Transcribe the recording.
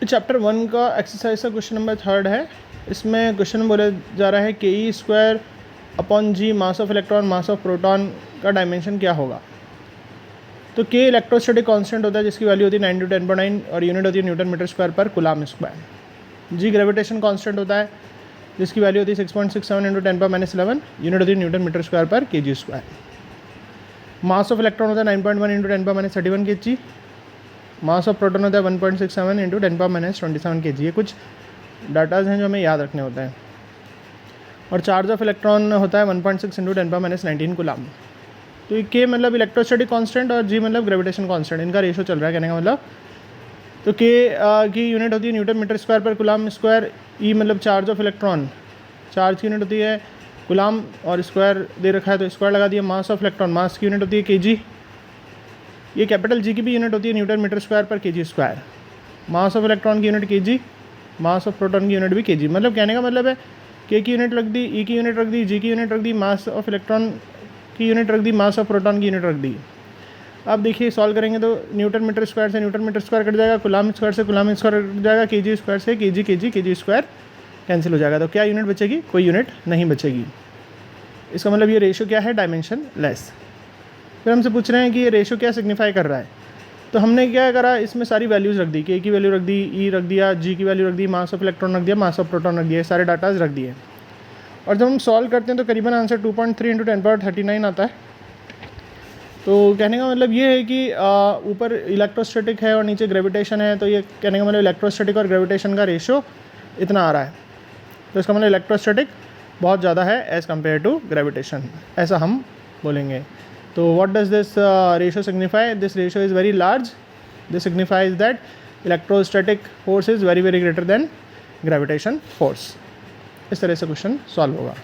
Chapter 1 का exercise का question number 3 है। इसमें क्वेश्चन बोला जा रहा है के E square upon G mass of electron mass of proton का डायमेंशन क्या होगा। तो के इलेक्ट्रोस्टैटिक कांस्टेंट होता है जिसकी वैल्यू होती है 9 × 10⁻⁹ और यूनिट होती है न्यूटन मीटर स्क्वायर पर कूलम्ब स्क्वायर। जी ग्रेविटेशन कांस्टेंट होता है जिसकी वैल्यू होती है 6.67 × 10⁻11 यूनिट होती है न्यूटन मीटर स्क्वायर पर kg square. Mass of electron होता है 9.1 × 10⁻31 kg। मास ऑफ प्रोटॉन होता है 1.67 × 10⁻27 kg। ये कुछ डाटाज हैं जो हमें याद रखने होते हैं। और चार्ज ऑफ इलेक्ट्रॉन होता है 1.6 × 10⁻19 कूलम्ब। तो के मतलब इलेक्ट्रोस्टैटिक कांस्टेंट और जी मतलब ग्रेविटेशन कांस्टेंट, इनका रेशो चल रहा है कहने का मतलब। तो के की यूनिट होती है न्यूटन मीटर स्क्वायर पर कूलम्ब स्क्वायर। ई मतलब चार्ज ऑफ इलेक्ट्रॉन, चार्ज की यूनिट होती है कूलम्ब और स्क्वायर दे रखा है तो स्क्वायर लगा दिया। मास ऑफ इलेक्ट्रॉन, मास की यूनिट होती है kg। ये कैपिटल जी की भी यूनिट होती है न्यूटन मीटर स्क्वायर पर kg square. Mass of electron की unit kg, mass of proton की यूनिट भी kg। मतलब कहने का मतलब है के की यूनिट रख दी, ई की यूनिट रख दी, जी की यूनिट रख दी, मास ऑफ इलेक्ट्रॉन की यूनिट रख दी, मास ऑफ प्रोटॉन की यूनिट रख दी। अब देखिए सॉल्व करेंगे तो न्यूटन मीटर स्क्वायर से न्यूटन मीटर स्क्वायर कट जाएगा, कूलम्ब स्क्वायर से कूलम्ब स्क्वायर कट जाएगा, kg स्क्वायर से kg स्क्वायर कैंसिल हो जाएगा। तो क्या यूनिट बचेगी? कोई यूनिट नहीं बचेगी। इसका मतलब ये रेशो क्या है? Dimension less. फिर हमसे पूछ रहे हैं कि ये रेशो क्या सिग्निफाई कर रहा है। तो हमने क्या करा, इसमें सारी वैल्यूज़ रख दी, के की वैल्यू रख दी, ई रख दिया, जी की वैल्यू रख दी, मास ऑफ इलेक्ट्रॉन रख दिया, मास ऑफ प्रोटॉन रख दिया, सारे डाटाज रख दिए। और जब हम सॉल्व करते हैं तो करीबन आंसर 2.3 × 10⁻39 आता है। तो कहने का मतलब ये है कि ऊपर इलेक्ट्रोस्टैटिक है और नीचे ग्रेविटेशन है, तो ये कहने का मतलब इलेक्ट्रोस्टैटिक और ग्रेविटेशन का रेशो इतना आ रहा है। तो इसका मतलब इलेक्ट्रोस्टैटिक बहुत ज़्यादा है एज़ कम्पेयर टू ग्रेविटेशन, ऐसा हम बोलेंगे। तो what does this ratio signify? This ratio is very large. This signifies that electrostatic force is very very greater than gravitation force. इस तरह से क्वेश्चन सॉल्व होगा।